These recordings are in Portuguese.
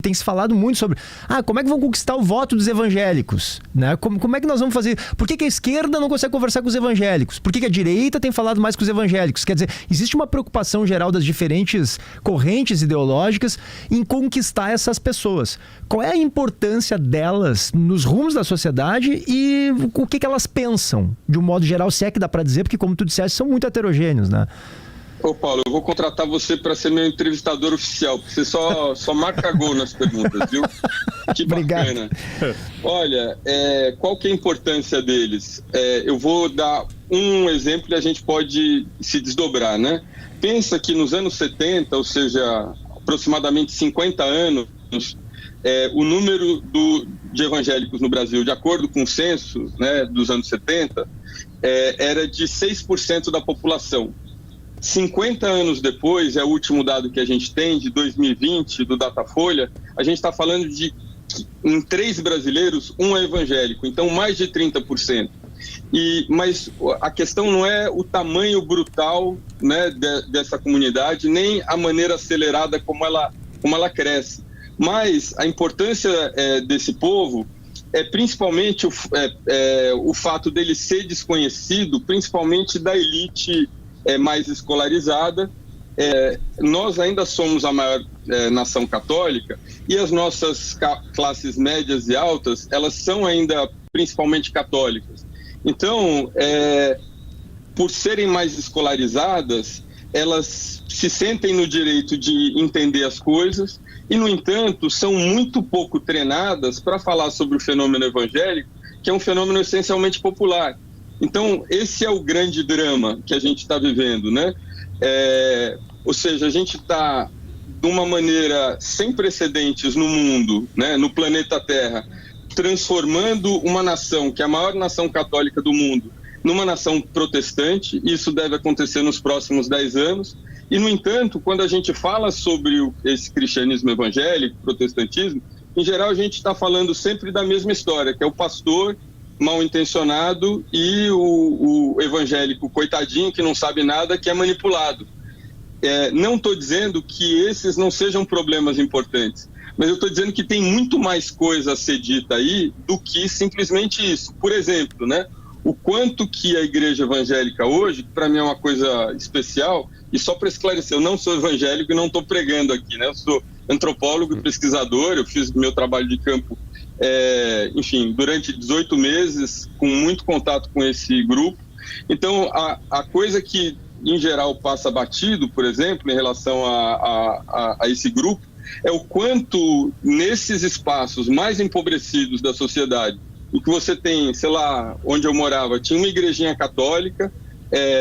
tem se falado muito sobre como é que vão conquistar o voto dos evangélicos, né? Como é que nós vamos fazer? Por que a esquerda não consegue conversar com os evangélicos? Por que a direita tem falado mais com os evangélicos? Quer dizer, existe uma preocupação geral das diferentes correntes ideológicas em conquistar essas pessoas. Qual é a importância delas nos rumos da sociedade e o que elas pensam, de um modo geral, se é que dá para dizer, porque como tu disseste, são muito heterogêneos, né? Ô Paulo, eu vou contratar você para ser meu entrevistador oficial, porque você só marca gol nas perguntas, viu? Que bacana. Olha, qual que é a importância deles? Eu vou dar um exemplo e a gente pode se desdobrar, né? Pensa que nos anos 70, ou seja, aproximadamente 50 anos, o número de evangélicos no Brasil, de acordo com o censo, né, dos anos 70, era de 6% da população. 50 anos depois, é o último dado que a gente tem, de 2020, do Datafolha, a gente está falando de, em 3 brasileiros, 1 é evangélico, então mais de 30%. Mas a questão não é o tamanho brutal, né, dessa comunidade, nem a maneira acelerada como ela cresce. Mas a importância desse povo é principalmente o fato dele ser desconhecido, principalmente da elite mais escolarizada. Nós ainda somos a maior nação católica e as nossas classes médias e altas, elas são ainda principalmente católicas. Então, por serem mais escolarizadas, elas se sentem no direito de entender as coisas e, no entanto, são muito pouco treinadas para falar sobre o fenômeno evangélico, que é um fenômeno essencialmente popular. Então, esse é o grande drama que a gente está vivendo, né? Ou seja, a gente está, de uma maneira sem precedentes no mundo, né, no planeta Terra, transformando uma nação, que é a maior nação católica do mundo, numa nação protestante. Isso deve acontecer nos próximos 10 anos. E, no entanto, quando a gente fala sobre esse cristianismo evangélico, protestantismo, em geral a gente está falando sempre da mesma história, que é o pastor mal intencionado e o evangélico coitadinho que não sabe nada, que é manipulado. Não estou dizendo que esses não sejam problemas importantes, mas eu estou dizendo que tem muito mais coisa a ser dita aí do que simplesmente isso. Por exemplo, né, o quanto que a igreja evangélica hoje, que para mim é uma coisa especial, e só para esclarecer, eu não sou evangélico e não estou pregando aqui, né? Eu sou antropólogo e pesquisador, eu fiz meu trabalho de campo, enfim, durante 18 meses, com muito contato com esse grupo. Então, a coisa que, em geral, passa batido, por exemplo, em relação a esse grupo, é o quanto, nesses espaços mais empobrecidos da sociedade, o que você tem, sei lá, onde eu morava, tinha uma igrejinha católica,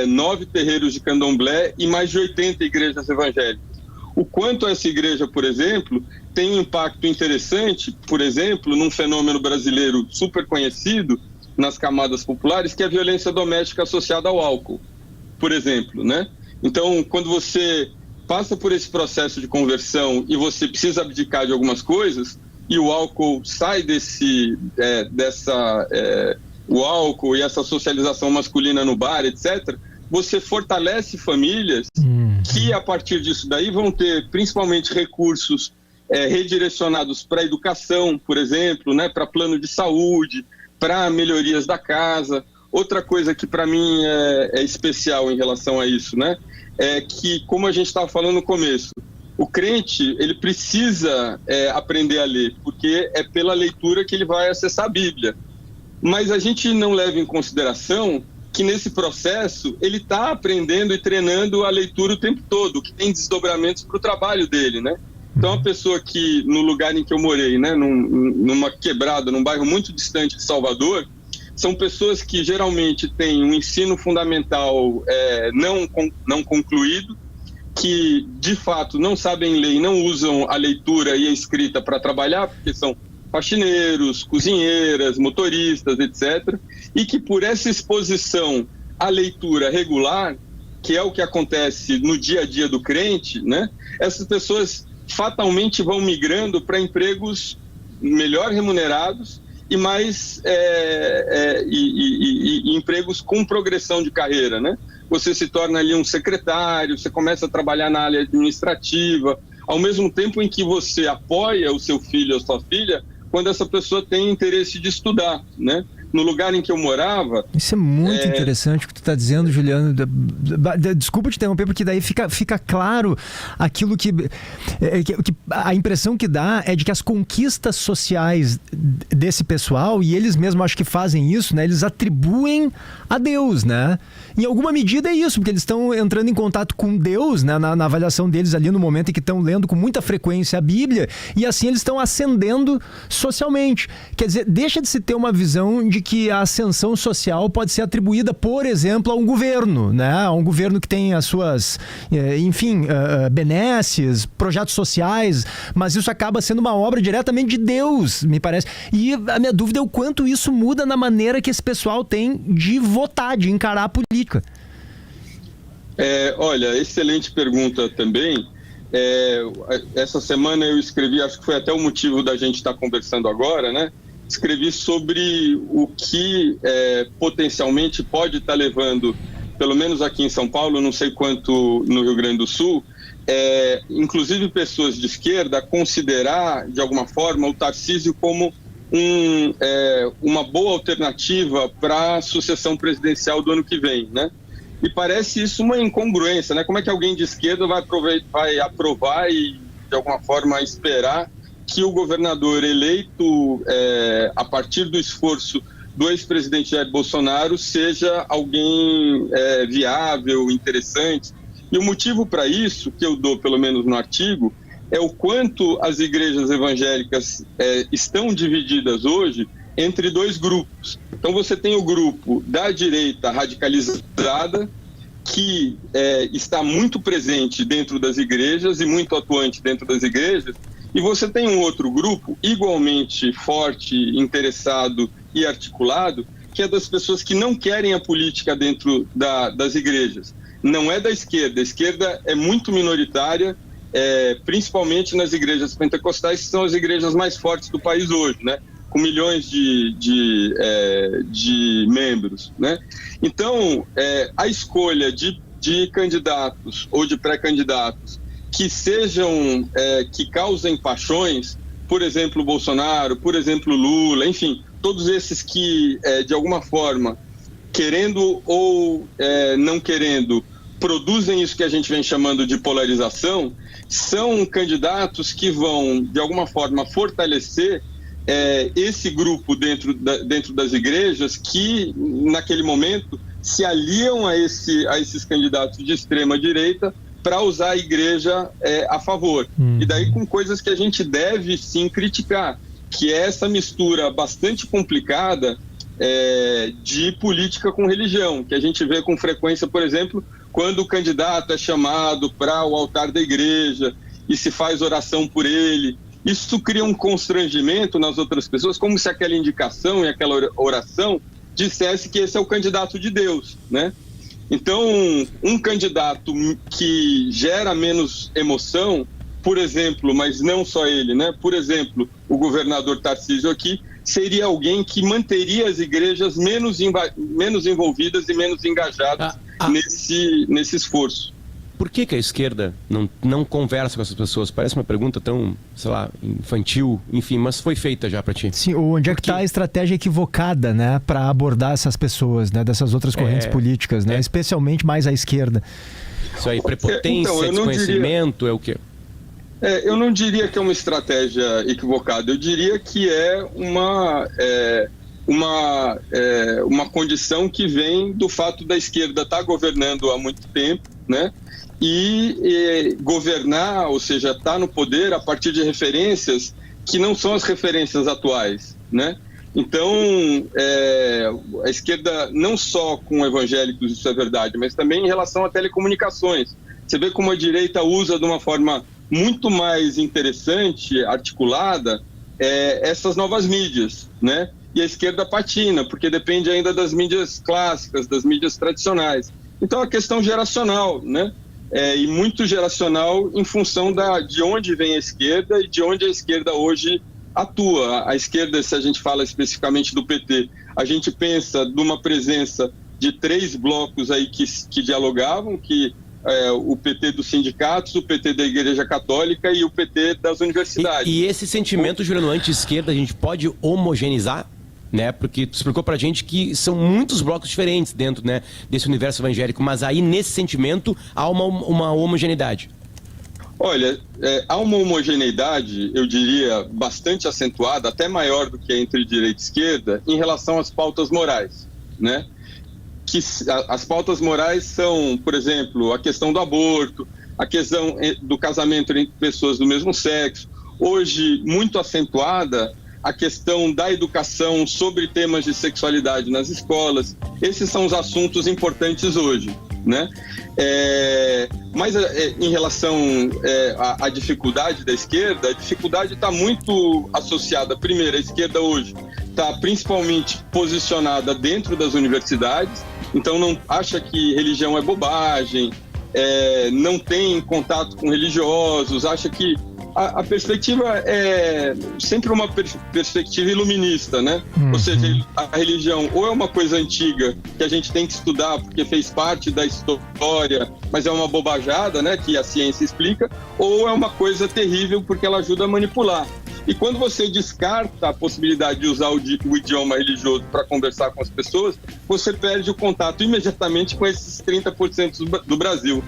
9 terreiros de candomblé e mais de 80 igrejas evangélicas. O quanto essa igreja, por exemplo, tem um impacto interessante, por exemplo, num fenômeno brasileiro super conhecido nas camadas populares, que é a violência doméstica associada ao álcool, por exemplo, né? Então, quando você passa por esse processo de conversão e você precisa abdicar de algumas coisas, e o álcool sai o álcool e essa socialização masculina no bar, etc., você fortalece famílias que, a partir disso daí, vão ter principalmente recursos redirecionados para a educação, por exemplo, né, para plano de saúde, para melhorias da casa. Outra coisa que para mim é especial em relação a isso, né, é que, como a gente estava falando no começo, o crente, ele precisa aprender a ler, porque é pela leitura que ele vai acessar a Bíblia. Mas a gente não leva em consideração que nesse processo ele está aprendendo e treinando a leitura o tempo todo, que tem desdobramentos para o trabalho dele, né? Então, a pessoa que, no lugar em que eu morei, né, numa quebrada, num bairro muito distante de Salvador, são pessoas que geralmente têm um ensino fundamental não concluído, que de fato não sabem ler e não usam a leitura e a escrita para trabalhar, porque são faxineiros, cozinheiras, motoristas, etc. E que, por essa exposição à leitura regular, que é o que acontece no dia a dia do crente, né, essas pessoas fatalmente vão migrando para empregos melhor remunerados e mais empregos com progressão de carreira, né? Você se torna ali um secretário, você começa a trabalhar na área administrativa, ao mesmo tempo em que você apoia o seu filho ou sua filha quando essa pessoa tem interesse de estudar, né? No lugar em que eu morava... Isso é muito interessante o que tu está dizendo, Juliano. Desculpa te interromper, porque daí fica claro aquilo que a impressão que dá é de que as conquistas sociais desse pessoal, e eles mesmos acho que fazem isso, né? Eles atribuem a Deus, né? Em alguma medida é isso, porque eles estão entrando em contato com Deus, né? Na avaliação deles ali no momento em que estão lendo com muita frequência a Bíblia, e assim eles estão ascendendo socialmente. Quer dizer, deixa de se ter uma visão de que a ascensão social pode ser atribuída, por exemplo, a um governo, né? A um governo que tem as suas, benesses, projetos sociais, mas isso acaba sendo uma obra diretamente de Deus, me parece. E a minha dúvida é o quanto isso muda na maneira que esse pessoal tem de votar, de encarar a política. Olha, excelente pergunta também. Essa semana eu escrevi, acho que foi até o motivo da gente estar conversando agora, né? Escrevi sobre o que potencialmente pode estar levando, pelo menos aqui em São Paulo, não sei quanto no Rio Grande do Sul, inclusive pessoas de esquerda, a considerar, de alguma forma, o Tarcísio como uma boa alternativa para a sucessão presidencial do ano que vem, né? E parece isso uma incongruência, né? Como é que alguém de esquerda vai aprovar e, de alguma forma, esperar que o governador eleito a partir do esforço do ex-presidente Jair Bolsonaro seja alguém viável, interessante? E o motivo para isso, que eu dou pelo menos no artigo, é o quanto as igrejas evangélicas estão divididas hoje entre dois grupos. Então você tem o grupo da direita radicalizada, que está muito presente dentro das igrejas e muito atuante dentro das igrejas, e você tem um outro grupo igualmente forte, interessado e articulado, que é das pessoas que não querem a política dentro das igrejas. Não é da esquerda, a esquerda é muito minoritária, principalmente nas igrejas pentecostais, que são as igrejas mais fortes do país hoje, né? Com milhões de membros, né? Então, a escolha de candidatos ou de pré-candidatos que sejam, que causem paixões, por exemplo, Bolsonaro, por exemplo, Lula, enfim, todos esses que, de alguma forma, querendo ou não querendo, produzem isso que a gente vem chamando de polarização, são candidatos que vão, de alguma forma, fortalecer esse grupo dentro das igrejas que, naquele momento, se aliam a esses candidatos de extrema-direita para usar a igreja a favor. E daí com coisas que a gente deve, sim, criticar, que é essa mistura bastante complicada de política com religião, que a gente vê com frequência, por exemplo, quando o candidato é chamado para o altar da igreja e se faz oração por ele. Isso cria um constrangimento nas outras pessoas, como se aquela indicação e aquela oração dissesse que esse é o candidato de Deus, né? Então, um candidato que gera menos emoção, por exemplo, mas não só ele, né? Por exemplo, o governador Tarcísio aqui, seria alguém que manteria as igrejas menos envolvidas e menos engajadas nesse esforço. Por que a esquerda não conversa com essas pessoas? Parece uma pergunta tão, sei lá, infantil, enfim, mas foi feita já para ti. Sim, onde é que está a estratégia equivocada, né, para abordar essas pessoas, né, dessas outras correntes políticas, né, especialmente mais à esquerda? Isso aí, prepotência, desconhecimento, é o quê? Eu não diria que é uma estratégia equivocada, eu diria que é uma condição que vem do fato da esquerda estar governando há muito tempo, né? E governar, ou seja, estar no poder a partir de referências que não são as referências atuais, né? Então, a esquerda, não só com evangélicos, isso é verdade, mas também em relação a telecomunicações. Você vê como a direita usa de uma forma muito mais interessante, articulada, essas novas mídias, né? E a esquerda patina, porque depende ainda das mídias clássicas, das mídias tradicionais. Então, a questão geracional, né? E muito geracional em função de onde vem a esquerda e de onde a esquerda hoje atua. A esquerda, se a gente fala especificamente do PT, a gente pensa numa presença de 3 blocos aí que dialogavam, que o PT dos sindicatos, o PT da Igreja Católica e o PT das universidades. E esse sentimento, Juliano, anti-esquerda, a gente pode homogeneizar? Né? Porque tu explicou pra gente que são muitos blocos diferentes dentro, né, desse universo evangélico, mas aí nesse sentimento há uma homogeneidade. Olha, há uma homogeneidade, eu diria, bastante acentuada, até maior do que entre direita e esquerda, em relação às pautas morais, né? Que as pautas morais são, por exemplo, a questão do aborto, a questão do casamento entre pessoas do mesmo sexo, hoje muito acentuada a questão da educação sobre temas de sexualidade nas escolas. Esses são os assuntos importantes hoje, né? Mas em relação à dificuldade da esquerda, a dificuldade está muito associada, primeiro, a esquerda hoje está principalmente posicionada dentro das universidades, então não acha que religião é bobagem, não tem contato com religiosos, acha que a perspectiva é sempre uma perspectiva iluminista, né? Ou seja, a religião ou é uma coisa antiga que a gente tem que estudar porque fez parte da história, mas é uma bobajada, né? Que a ciência explica, ou é uma coisa terrível porque ela ajuda a manipular. E quando você descarta a possibilidade de usar o idioma religioso para conversar com as pessoas, você perde o contato imediatamente com esses 30% do Brasil.